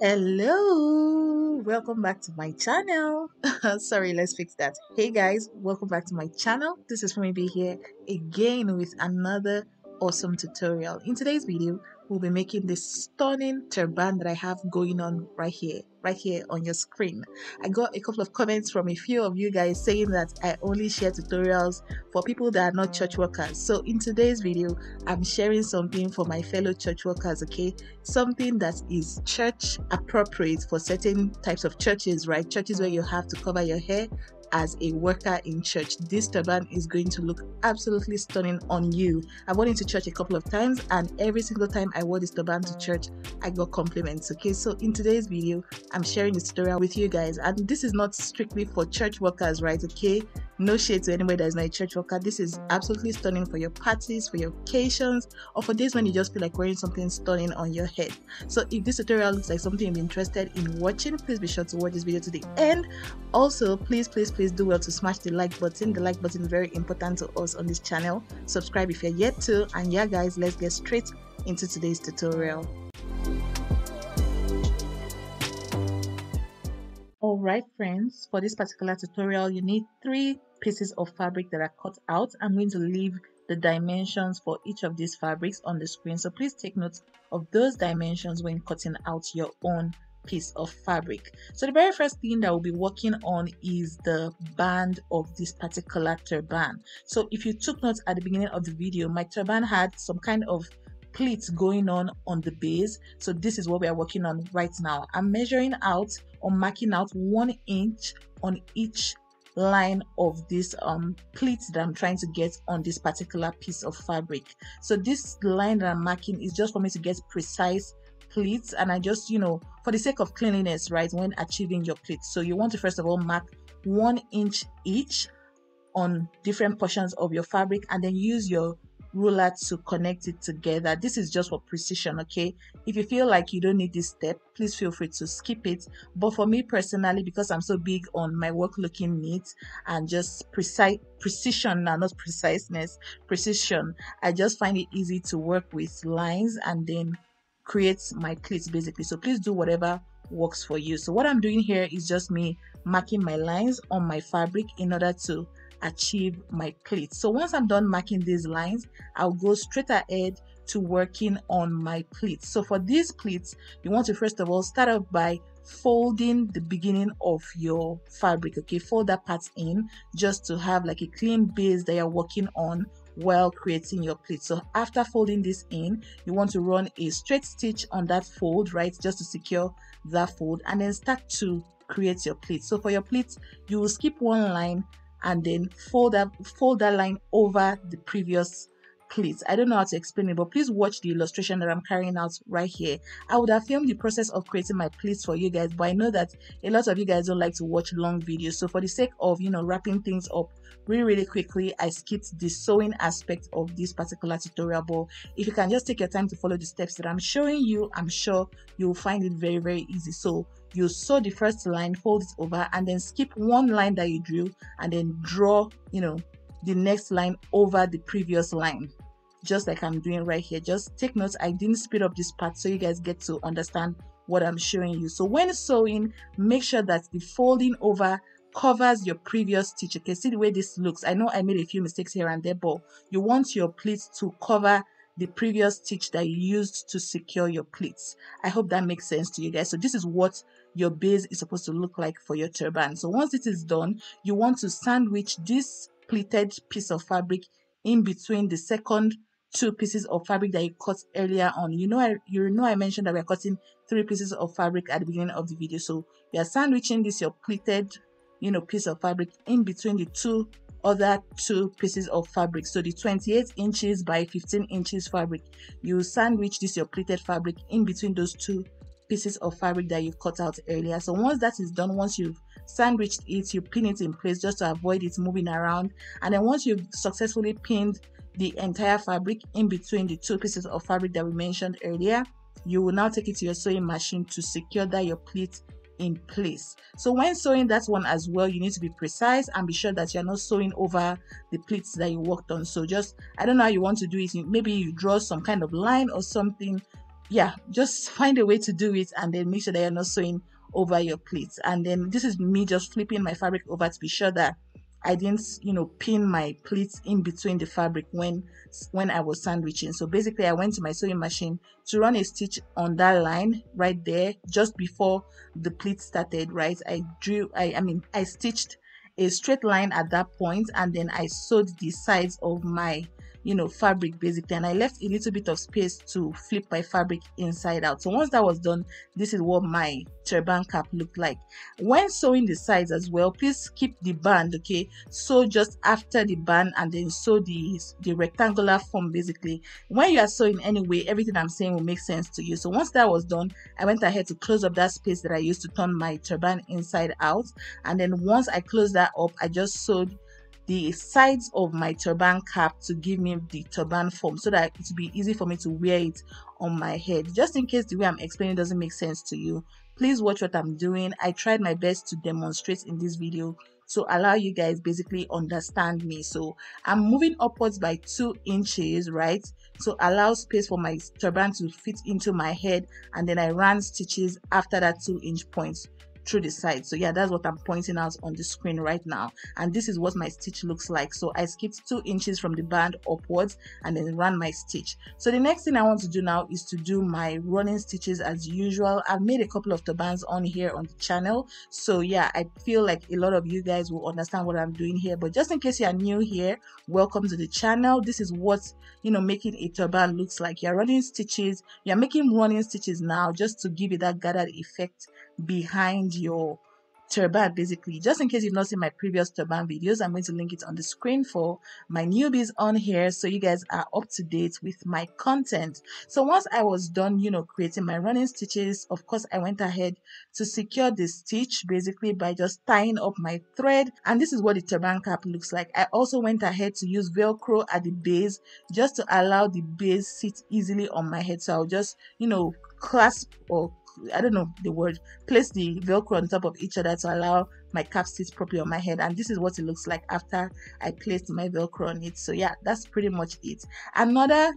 Hello, welcome back to my channel. Sorry, let's fix that. Hey guys, welcome back to my channel. This is Funmibi here again with another awesome tutorial. In today's video, we'll be making this stunning turban that I have going on right here on your screen. I got a couple of comments from a few of you guys saying that I only share tutorials for people that are not church workers. So in today's video, I'm sharing something for my fellow church workers, okay? Something that is church appropriate for certain types of churches, right? Churches where you have to cover your hair as a worker in church. This turban is going to look absolutely stunning on you. I went into church a couple of times, and every single time I wore this turban to church, I got compliments. Okay, so in today's video, I'm sharing this tutorial with you guys, and this is not strictly for church workers, right? Okay, no shade to anybody that is not a church worker. This is absolutely stunning for your parties, for your occasions, or for days when you just feel like wearing something stunning on your head. So if this tutorial looks like something you're interested in watching, please be sure to watch this video to the end. Also, please do well to smash the like button. The like button is very important to us on this channel. Subscribe if you're yet to. And yeah guys, let's get straight into today's tutorial. Alright friends, for this particular tutorial you need 3 pieces of fabric that are cut out. I'm going to leave the dimensions for each of these fabrics on the screen, so please take note of those dimensions when cutting out your own piece of fabric. So the very first thing that we'll be working on is the band of this particular turban. So if you took notes at the beginning of the video, my turban had some kind of pleats going on the base. So this is what we are working on right now. I'm measuring out or marking out 1 inch on each line of this pleats that I'm trying to get on this particular piece of fabric. So this line that I'm marking is just for me to get precise pleats, and I just, for the sake of cleanliness, right, when achieving your pleats. So you want to first of all mark 1 inch each on different portions of your fabric, and then use your ruler to connect it together. This is just for precision, okay? If you feel like you don't need this step, please feel free to skip it. But for me personally, because I'm so big on my work looking neat and just precision now, not preciseness, precision, I just find it easy to work with lines and then create my pleats basically. So please do whatever works for you. So what I'm doing here is just me marking my lines on my fabric in order to achieve my pleats. So once I'm done marking these lines, I'll go straight ahead to working on my pleats. So for these pleats, you want to first of all start off by folding the beginning of your fabric, okay? Fold that part in just to have like a clean base that you're working on while creating your pleats. So after folding this in, you want to run a straight stitch on that fold, right, just to secure that fold, and then start to create your pleats. So for your pleats, you will skip one line and then fold that line over the previous pleats. I don't know how to explain it, but please watch the illustration that I'm carrying out right here. I would have filmed the process of creating my pleats for you guys, but I know that a lot of you guys don't like to watch long videos. So for the sake of, wrapping things up really quickly, I skipped the sewing aspect of this particular tutorial. But if you can just take your time to follow the steps that I'm showing you, I'm sure you'll find it very easy. So you sew the first line, fold it over, and then skip one line that you drew and then draw, the next line over the previous line, just like I'm doing right here. Just take notes, I didn't speed up this part so you guys get to understand what I'm showing you. So when sewing, make sure that the folding over covers your previous stitch. Okay, see the way this looks. I know I made a few mistakes here and there, but you want your pleats to cover the previous stitch that you used to secure your pleats. I hope that makes sense to you guys. So this is what your base is supposed to look like for your turban. So once it is done, you want to sandwich this pleated piece of fabric in between the second 2 pieces of fabric that you cut earlier on. I mentioned that we're cutting 3 pieces of fabric at the beginning of the video. So you're sandwiching this your pleated piece of fabric in between the other 2 pieces of fabric. So the 28 inches by 15 inches fabric, you sandwich this your pleated fabric in between those 2 pieces of fabric that you cut out earlier. So once that is done, once you've sandwiched it, you pin it in place just to avoid it moving around. And then once you've successfully pinned the entire fabric in between the 2 pieces of fabric that we mentioned earlier, you will now take it to your sewing machine to secure that your pleat in place. So when sewing that one as well, you need to be precise and be sure that you're not sewing over the pleats that you worked on. So just, I don't know how you want to do it. Maybe you draw some kind of line or something yeah, just find a way to do it, and then make sure that you're not sewing over your pleats. And then this is me just flipping my fabric over to be sure that I didn't, pin my pleats in between the fabric when I was sandwiching. So basically I went to my sewing machine to run a stitch on that line right there just before the pleat started, right? I stitched a straight line at that point, and then I sewed the sides of my fabric basically, and I left a little bit of space to flip my fabric inside out. So once that was done, this is what my turban cap looked like. When sewing the sides as well, please keep the band, okay? Sew just after the band, and then sew the rectangular form basically. When you are sewing anyway, everything I'm saying will make sense to you. So once that was done, I went ahead to close up that space that I used to turn my turban inside out, and then once I closed that up, I just sewed the sides of my turban cap to give me the turban form, so that it will be easy for me to wear it on my head. Just in case the way I'm explaining doesn't make sense to you, please watch what I'm doing. I tried my best to demonstrate in this video to allow you guys basically understand me. So I'm moving upwards by 2 inches, right, to allow space for my turban to fit into my head, and then I ran stitches after that 2-inch point through the side. So yeah, that's what I'm pointing out on the screen right now, and this is what my stitch looks like. So I skipped 2 inches from the band upwards and then ran my stitch. So the next thing I want to do now is to do my running stitches as usual. I've made a couple of turbans on here on the channel, so yeah, I feel like a lot of you guys will understand what I'm doing here, but just in case you are new here, welcome to the channel. This is what making a turban looks like. You're running stitches, you're making running stitches now just to give it that gathered effect behind your turban basically. Just in case you've not seen my previous turban videos, I'm going to link it on the screen for my newbies on here, so you guys are up to date with my content. So once I was done creating my running stitches, of course I went ahead to secure the stitch basically by just tying up my thread, and this is what the turban cap looks like. I also went ahead to use velcro at the base just to allow the base sit easily on my head. So I'll just clasp, or I don't know the word, place the velcro on top of each other to allow my cap sit properly on my head, and this is what it looks like after I placed my velcro on it. So yeah, that's pretty much it. Another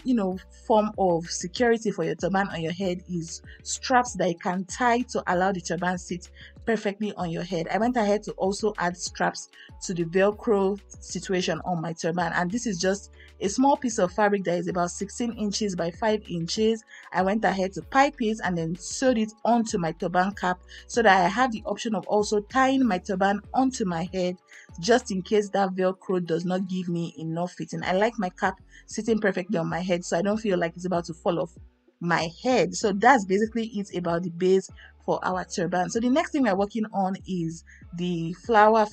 form of security for your turban on your head is straps that you can tie to allow the turban sit perfectly on your head. I went ahead to also add straps to the velcro situation on my turban, and this is just a small piece of fabric that is about 16 inches by 5 inches. I went ahead to pipe it and then sewed it onto my turban cap, so that I have the option of also tying my turban onto my head just in case that velcro does not give me enough fitting. I like my cap sitting perfectly on my head, so I don't feel like it's about to fall off my head. So that's basically it about the base for our turban. So the next thing we're working on is the flower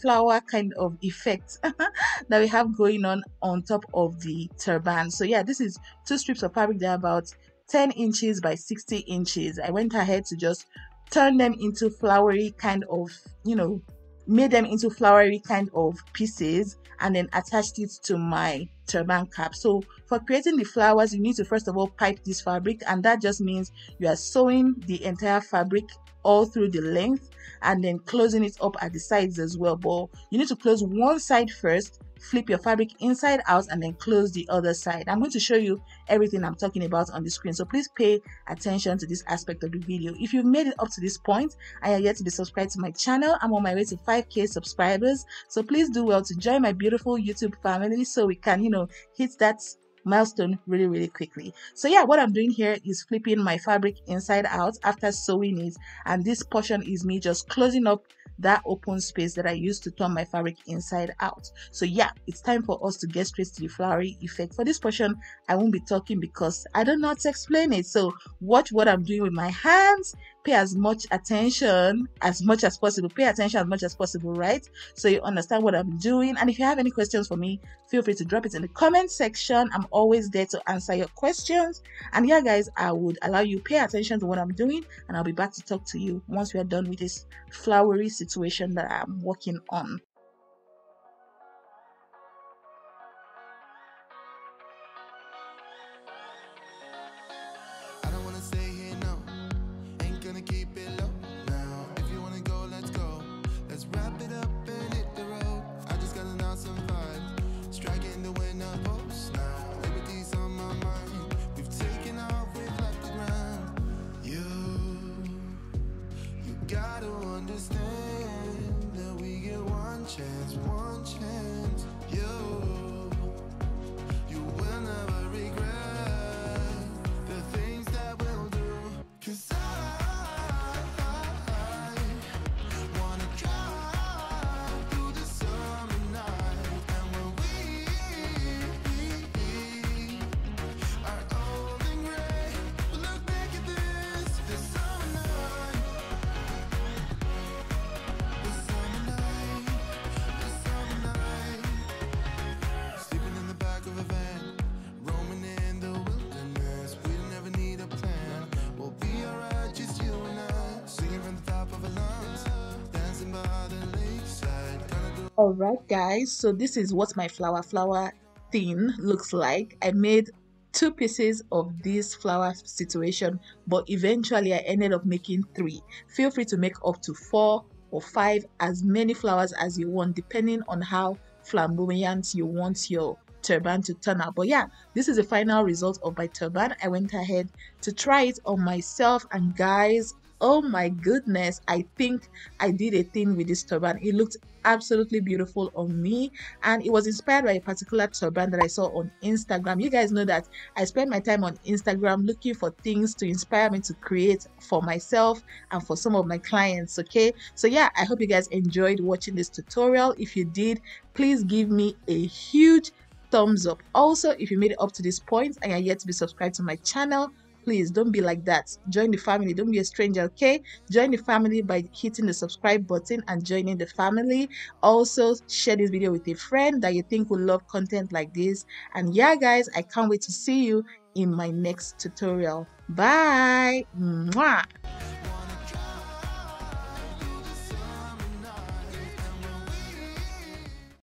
kind of effect that we have going on top of the turban. So yeah, this is 2 strips of fabric. They're about 10 inches by 60 inches. I went ahead to just turn them into flowery kind of, made them into flowery kind of pieces, and then attached it to my turban cap. So for creating the flowers, you need to first of all pipe this fabric, and that just means you are sewing the entire fabric all through the length and then closing it up at the sides as well. But you need to close one side first, flip your fabric inside out, and then close the other side. I'm going to show you everything I'm talking about on the screen, so please pay attention to this aspect of the video. If you've made it up to this point and you're yet to be subscribed to my channel, I'm on my way to 5k subscribers, so please do well to join my beautiful YouTube family so we can hit that milestone really quickly. So yeah, what I'm doing here is flipping my fabric inside out after sewing it, and this portion is me just closing up that open space that I used to turn my fabric inside out. So yeah, it's time for us to get straight to the flowery effect. For this portion, I won't be talking because I don't know how to explain it. So watch what I'm doing with my hands. Pay as much attention as much as possible. Pay attention as much as possible, right? So you understand what I'm doing. And if you have any questions for me, feel free to drop it in the comment section. I'm always there to answer your questions. And yeah, guys, I would allow you pay attention to what I'm doing, and I'll be back to talk to you once we are done with this flowery situation that I'm working on. Liberty's on my mind. We've taken off, we've left the ground. gotta understand that we get one chance, one chance. You will never regret the things that we'll do. 'Cause I wanna drive through the summer night, and when we are old and gray, we'll look back at this summer night, this summer night, this summer night. Sleeping in the back of a van, roaming in the wilderness. We never need a plan. We'll be alright, just you and I. Singing from the top of our lungs, dancing by the lakeside. Gonna do. All right, guys, so this is what my flower thing looks like. I made 2 pieces of this flower situation, but eventually I ended up making 3. Feel free to make up to 4 or 5, as many flowers as you want, depending on how flamboyant you want your turban to turn out. But yeah, this is the final result of my turban. I went ahead to try it on myself, and guys, oh my goodness, I think I did a thing with this turban. It looked absolutely beautiful on me, and it was inspired by a particular turban that I saw on Instagram. You guys know that I spend my time on Instagram looking for things to inspire me to create for myself and for some of my clients. Okay, so yeah, I hope you guys enjoyed watching this tutorial. If you did, please give me a huge thumbs up. Also, if you made it up to this point and you're yet to be subscribed to my channel, please don't be like that. Join the family. Don't be a stranger, okay? Join the family by hitting the subscribe button and joining the family. Also, share this video with a friend that you think will love content like this. And yeah, guys, I can't wait to see you in my next tutorial. Bye. Mwah.